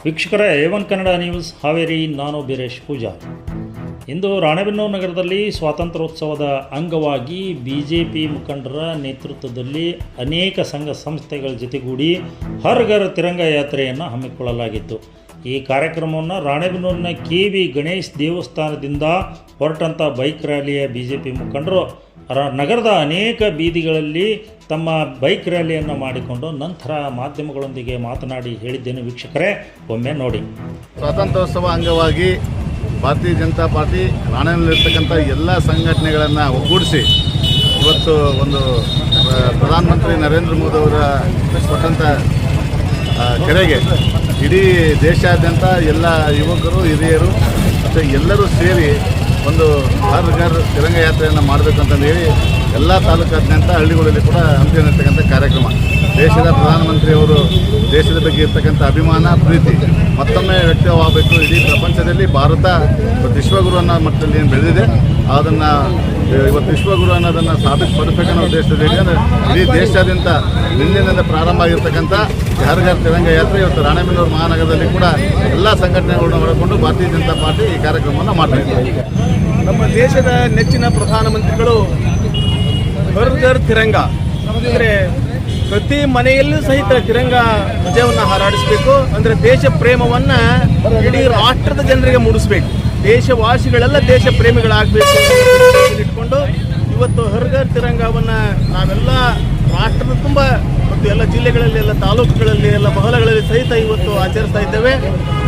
ವೀಕ್ಷಕರೇ A1 Kannada news Haveri, ನಾನು ಬೀರೇಶ್ ಪೂಜಾರ್. ಇಂದು ರಾಣೆಬೆನ್ನೂರು ನಗರದಲ್ಲಿ ಸ್ವಾತಂತ್ರ್ಯೋತ್ಸವದ ಅಂಗವಾಗಿ BJP ಮುಖಂಡರ ನೇತೃತ್ವದಲ್ಲಿ ಅನೇಕ ಸಂಘ ಸಂಸ್ಥೆಗಳ ಜೊತೆಗೂಡಿ ಹರ್ ಘರ್ ತಿರಂಗ ಯಾತ್ರೆಯನ್ನು ಹಮ್ಮಿಕೊಳ್ಳಲಾಗಿತ್ತು. ಈ ಕಾರ್ಯಕ್ರಮವನ್ನು ರಾಣೆಬೆನ್ನೂರಿನ KV ಗಣೇಶ್ ದೇವಸ್ಥಾನದಿಂದ ಹೊರಟಂಥ ಬೈಕ್ ರ್ಯಾಲಿಯ BJP ಮುಖಂಡರು ನಗರದ ಅನೇಕ ಬೀದಿಗಳಲ್ಲಿ ತಮ್ಮ ಬೈಕ್ ರ್ಯಾಲಿಯನ್ನು ಮಾಡಿಕೊಂಡು ನಂತರ ಮಾಧ್ಯಮಗಳೊಂದಿಗೆ ಮಾತನಾಡಿ ಹೇಳಿದ್ದೇನೆ. ವೀಕ್ಷಕರೇ, ಒಮ್ಮೆ ನೋಡಿ. ಸ್ವಾತಂತ್ರ್ಯೋತ್ಸವ ಅಂಗವಾಗಿ ಭಾರತೀಯ ಜನತಾ ಪಾರ್ಟಿ ರಾಣೆಬೆನ್ನೂರಿರ್ತಕ್ಕಂಥ ಎಲ್ಲ ಸಂಘಟನೆಗಳನ್ನು ಒಗ್ಗೂಡಿಸಿ ಇವತ್ತು ಒಂದು ಪ್ರಧಾನಮಂತ್ರಿ ನರೇಂದ್ರ ಮೋದಿ ಅವರ ಕೊಟ್ಟಂಥ ಕರೆಗೆ ಇಡೀ ದೇಶಾದ್ಯಂತ ಎಲ್ಲ ಯುವಕರು, ಹಿರಿಯರು ಮತ್ತು ಎಲ್ಲರೂ ಸೇರಿ ಒಂದು ಹರ್ ಘರ್ ತಿರಂಗ ಯಾತ್ರೆಯನ್ನು ಮಾಡಬೇಕಂತಂದು ಹೇಳಿ ಎಲ್ಲ ತಾಲೂಕಾದ್ಯಂತ ಹಳ್ಳಿಗಳಲ್ಲಿ ಕೂಡ ಹಮ್ಮಿಕೊಂಡಿರ್ತಕ್ಕಂಥ ಕಾರ್ಯಕ್ರಮ. ದೇಶದ ಪ್ರಧಾನಮಂತ್ರಿಯವರು ದೇಶದ ಬಗ್ಗೆ ಇರ್ತಕ್ಕಂಥ ಅಭಿಮಾನ, ಪ್ರೀತಿ ಮತ್ತೊಮ್ಮೆ ವ್ಯಕ್ತವಾಗಬೇಕು. ಇಡೀ ಪ್ರಪಂಚದಲ್ಲಿ ಭಾರತ ವಿಶ್ವಗುರು ಅನ್ನೋ ಮಟ್ಟದಲ್ಲಿ ಏನು ಬೆಳೆದಿದೆ, ಅದನ್ನು ಇವತ್ತು ವಿಶ್ವಗುರು ಅನ್ನೋದನ್ನು ಸಾಬೀತುಪಡಿಸಬೇಕನ್ನೋ ಉದ್ದೇಶದಲ್ಲಿ ಇಡೀ ದೇಶಾದ್ಯಂತ ನಿನ್ನೆಯಿಂದ ಪ್ರಾರಂಭ ಆಗಿರ್ತಕ್ಕಂಥ ಹರ್ ಘರ್ ತಿರಂಗ ಯಾತ್ರೆ ಇವತ್ತು ರಾಣೆಬೆನ್ನೂರು ಮಹಾನಗರದಲ್ಲಿ ಕೂಡ ಎಲ್ಲ ಸಂಘಟನೆಗಳನ್ನ ಒಳಗೊಂಡು ಭಾರತೀಯ ಜನತಾ ಪಾರ್ಟಿ ಈ ಕಾರ್ಯಕ್ರಮವನ್ನು ಮಾಡ್ತಾಯಿದೆ. ನಮ್ಮ ದೇಶದ ನೆಚ್ಚಿನ ಪ್ರಧಾನಮಂತ್ರಿಗಳು ಹರ್ ಘರ್ ತಿರಂಗ ಅಂದರೆ ಪ್ರತಿ ಮನೆಯಲ್ಲೂ ಸಹಿತ ತಿರಂಗ ಧ್ವಜವನ್ನು ಹಾರಾಡಿಸಬೇಕು. ಅಂದರೆ ದೇಶ ಪ್ರೇಮವನ್ನು ಇಡೀ ರಾಷ್ಟ್ರದ ಜನರಿಗೆ ಮೂಡಿಸಬೇಕು. ದೇಶವಾಸಿಗಳೆಲ್ಲ ದೇಶ ಪ್ರೇಮಿಗಳಾಗಬೇಕು ಇಟ್ಕೊಂಡು ಇವತ್ತು ಹರ್ ಘರ್ ತಿರಂಗವನ್ನು ನಾವೆಲ್ಲ ರಾಷ್ಟ್ರದ ತುಂಬ ಮತ್ತು ಎಲ್ಲ ಜಿಲ್ಲೆಗಳಲ್ಲಿ, ಎಲ್ಲ ತಾಲೂಕುಗಳಲ್ಲಿ, ಎಲ್ಲ ಮಹಲಗಳಲ್ಲಿ ಸಹಿತ ಇವತ್ತು ಆಚರಿಸ್ತಾ ಇದ್ದೇವೆ.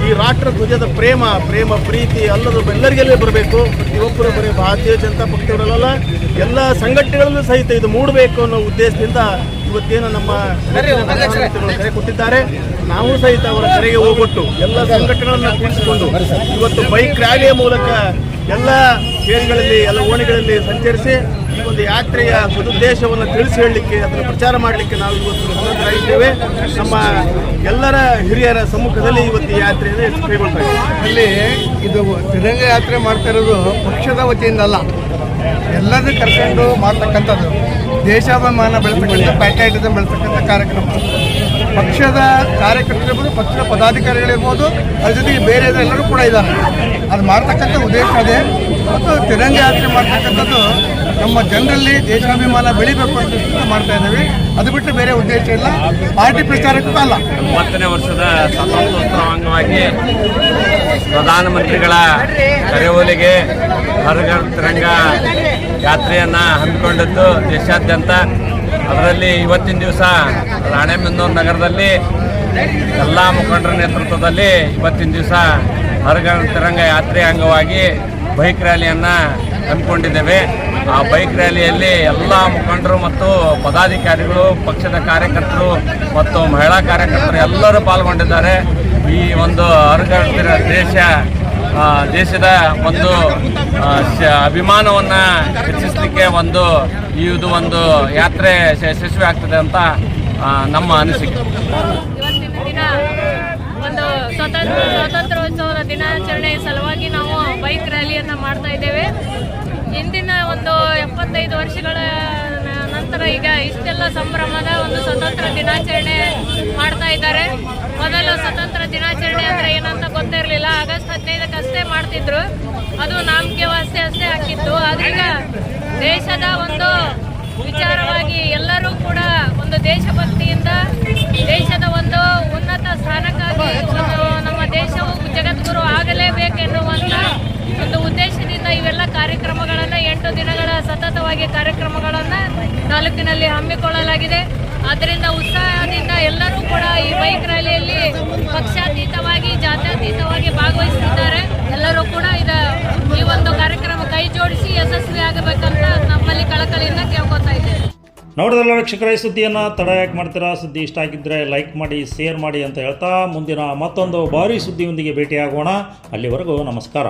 ಈ ರಾಷ್ಟ್ರ ಧ್ವಜದ ಪ್ರೇಮ ಪ್ರೀತಿ ಎಲ್ಲರಿಗೆಲ್ಲೇ ಬರಬೇಕು. ಪ್ರತಿಯೊಬ್ಬರು ಬರೀ ಭಾರತೀಯ ಜನತಾ ಪಕ್ಷದವರಲ್ಲ, ಎಲ್ಲ ಸಂಘಟನೆಗಳಲ್ಲೂ ಸಹಿತ ಇದು ಮೂಡಬೇಕು ಅನ್ನೋ ಉದ್ದೇಶದಿಂದ ಇವತ್ತೇನು ನಮ್ಮ ಕರೆ ಕೊಟ್ಟಿದ್ದಾರೆ. ನಾವು ಸಹಿತ ಅವರ ಕರೆಗೆ ಹೋಗ್ಬಿಟ್ಟು ಎಲ್ಲ ಸಂಘಟನೆಗಳನ್ನು ಕೂಡಿಸಿಕೊಂಡು ಇವತ್ತು ಬೈಕ್ ರ್ಯಾಲಿಯ ಮೂಲಕ ಎಲ್ಲ ಕೇರಿಗಳಲ್ಲಿ, ಎಲ್ಲ ಓಣಿಗಳಲ್ಲಿ ಸಂಚರಿಸಿ ಈ ಒಂದು ಯಾತ್ರೆಯ ಸದುದ್ದೇಶವನ್ನು ತಿಳಿಸಿ ಹೇಳಲಿಕ್ಕೆ, ಅದನ್ನು ಪ್ರಚಾರ ಮಾಡಲಿಕ್ಕೆ ನಾವು ಇವತ್ತು ಸನ್ನದ್ಧರಾಗಿದ್ದೇವೆ. ನಮ್ಮ ಎಲ್ಲರ ಹಿರಿಯರ ಸಮ್ಮುಖದಲ್ಲಿ ಇವತ್ತು ಈ ಯಾತ್ರೆಯನ್ನು ಕೈಗೊಳ್ತಾ ಇದ್ದೀವಿ. ಅಲ್ಲಿ ಇದು ತಿರಂಗ ಯಾತ್ರೆ ಮಾಡ್ತಾ ಇರೋದು ಪಕ್ಷದ ವತಿಯಿಂದ ಅಲ್ಲ, ಎಲ್ಲರೂ ಕರ್ಕೊಂಡು ಮಾಡ್ತಕ್ಕಂಥದ್ದು. ದೇಶಾಭಿಮಾನ ಬೆಳೆಸ್ತಕ್ಕಂಥ, ಪ್ಯಾಟ್ರಿಯಾಟಿಸಮ್ ಬೆಳೆಸ್ತಕ್ಕಂಥ ಕಾರ್ಯಕ್ರಮ. ಪಕ್ಷದ ಕಾರ್ಯಕರ್ತರಿರ್ಬೋದು, ಪಕ್ಷದ ಪದಾಧಿಕಾರಿಗಳಿರ್ಬೋದು, ಅದ್ರ ಜೊತೆಗೆ ಬೇರೆ ಎಲ್ಲರೂ ಕೂಡ ಇದ್ದಾರೆ. ಅದು ಮಾಡ್ತಕ್ಕಂಥ ಉದ್ದೇಶ ಅದೇ. ಮತ್ತು ತಿರಂಗ ಯಾತ್ರೆ ಮಾಡ್ತಕ್ಕಂಥದ್ದು ನಮ್ಮ ಜನರಲ್ಲಿ ದೇಶಾಭಿಮಾನ ಬೆಳಿಬೇಕು ಅಂತ ಮಾಡ್ತಾ ಇದ್ದೀವಿ. ಅದು ಬಿಟ್ಟು ಬೇರೆ ಉದ್ದೇಶ ಇಲ್ಲ, ಪಾರ್ಟಿ ಪ್ರಚಾರಕ್ಕೂ ಅಲ್ಲ. 30ನೇ ವರ್ಷದ ಸ್ವಾತಂತ್ರ್ಯೋತ್ಸವ ಅಂಗವಾಗಿ ಪ್ರಧಾನಮಂತ್ರಿಗಳ ಕರೆಯೋಲಿಗೆ ಹರ್ ಘರ್ ತಿರಂಗ ಯಾತ್ರೆಯನ್ನು ಹಮ್ಮಿಕೊಂಡಿದ್ದು ದೇಶಾದ್ಯಂತ. ಅದರಲ್ಲಿ ಇವತ್ತಿನ ದಿವಸ ರಾಣೆಬೆನ್ನೂರು ನಗರದಲ್ಲಿ ಎಲ್ಲ ಮುಖಂಡರ ನೇತೃತ್ವದಲ್ಲಿ ಇವತ್ತಿನ ದಿವಸ ಹರ್ ಘರ್ ತಿರಂಗ ಯಾತ್ರೆ ಅಂಗವಾಗಿ ಬೈಕ್ ರ್ಯಾಲಿಯನ್ನು ಹಮ್ಮಿಕೊಂಡಿದ್ದೇವೆ. ಆ ಬೈಕ್ ರ್ಯಾಲಿಯಲ್ಲಿ ಎಲ್ಲ ಮುಖಂಡರು ಮತ್ತು ಪದಾಧಿಕಾರಿಗಳು, ಪಕ್ಷದ ಕಾರ್ಯಕರ್ತರು ಮತ್ತು ಮಹಿಳಾ ಕಾರ್ಯಕರ್ತರು ಎಲ್ಲರೂ ಪಾಲ್ಗೊಂಡಿದ್ದಾರೆ. ಈ ಒಂದು ಹರ್ ಘರ್ ದೇಶದ ಒಂದು ಅಭಿಮಾನವನ್ನು ಹೆಚ್ಚಿಸಲಿಕ್ಕೆ ಇದು ಒಂದು ಯಾತ್ರೆ ಯಶಸ್ವಿ ಆಗ್ತದೆ ಅಂತ ನಮ್ಮ ಅನಿಸಿಕೆ. ಇವತ್ತಿನ ದಿನ ಒಂದು ಸ್ವಾತಂತ್ರ್ಯೋತ್ಸವದ ದಿನಾಚರಣೆ ಸಲುವಾಗಿ ನಾವು ಬೈಕ್ ರ್ಯಾಲಿಯನ್ನು ಮಾಡ್ತಾ ಇದ್ದೇವೆ. ಇಂದಿನ ಒಂದು 75 ವರ್ಷಗಳ ನಂತರ ಈಗ ಇಷ್ಟೆಲ್ಲ ಸಂಭ್ರಮದ ಒಂದು ಸ್ವತಂತ್ರ ದಿನಾಚರಣೆ ಮಾಡ್ತಾ ಇದ್ದಾರೆ. ಮೊದಲು ಸ್ವತಂತ್ರ ದಿನಾಚರಣೆ ಅಂದರೆ ಏನಂತ ಗೊತ್ತಿರಲಿಲ್ಲ. ಆಗಸ್ಟ್ 15ಕ್ಕಷ್ಟೇ ಮಾಡ್ತಿದ್ರು, ಅದು ನಾಮಕೆ ವಾಸ್ತೆ ಅಷ್ಟೇ ಹಾಕಿತ್ತು. ಆದ್ರೀಗ ದೇಶದ ಒಂದು ವಿಚಾರವಾಗಿ ಎಲ್ಲರೂ ಕೂಡ ಒಂದು ದೇಶಭಕ್ತಿಯಿಂದ ದೇಶದ ಒಂದು ಉನ್ನತ ಸ್ಥಾನಕ್ಕಾಗಿ ನಮ್ಮ ದೇಶವು ಜಗದ್ಗುರು ಆಗಲೇಬೇಕೆನ್ನುವಂಥ ಒಂದು ಉದ್ದೇಶದಿಂದ ಇವೆಲ್ಲ ಕಾರ್ಯಕ್ರಮಗಳನ್ನು 8 ದಿನಗಳ ಸತತವಾಗಿ ಕಾರ್ಯಕ್ರಮಗಳನ್ನು ತಾಲೂಕಿನಲ್ಲಿ ಹಮ್ಮಿಕೊಳ್ಳಲಾಗಿದೆ. ಆದ್ದರಿಂದ ಉತ್ಸಾಹದಿಂದ ಎಲ್ಲರೂ ಕೂಡ ಈ ಬೈಕ್ ರ್ಯಾಲಿಯಲ್ಲಿ ಪಕ್ಷಾತೀತವಾಗಿ, ಜಾತ್ಯತೀತವಾಗಿ ಭಾಗವಹಿಸುತ್ತಿದ್ದಾರೆ. ಎಲ್ಲರೂ ಕೂಡ ಈ ಒಂದು ಕಾರ್ಯಕ್ರಮ ಕೈ ಜೋಡಿಸಿ ಯಶಸ್ವಿ ಆಗಬೇಕಂತ ನಮ್ಮಲ್ಲಿ ಕಳಕಳಿಯಿಂದ ಕೇಳ್ಕೊತಾ ಇದ್ದೇವೆ. ನೋಡಿದ್ರಲ್ಲ ವೀಕ್ಷಕರೇ, ಸುದ್ದಿಯನ್ನು ತಡ ಯಾಕೆ ಮಾಡ್ತೀರಾ? ಸುದ್ದಿ ಇಷ್ಟ ಆಗಿದ್ದರೆ ಲೈಕ್ ಮಾಡಿ, ಶೇರ್ ಮಾಡಿ ಅಂತ ಹೇಳ್ತಾ ಮುಂದಿನ ಮತ್ತೊಂದು ಭಾರಿ ಸುದ್ದಿಯೊಂದಿಗೆ ಭೇಟಿಯಾಗೋಣ. ಅಲ್ಲಿವರೆಗೂ ನಮಸ್ಕಾರ.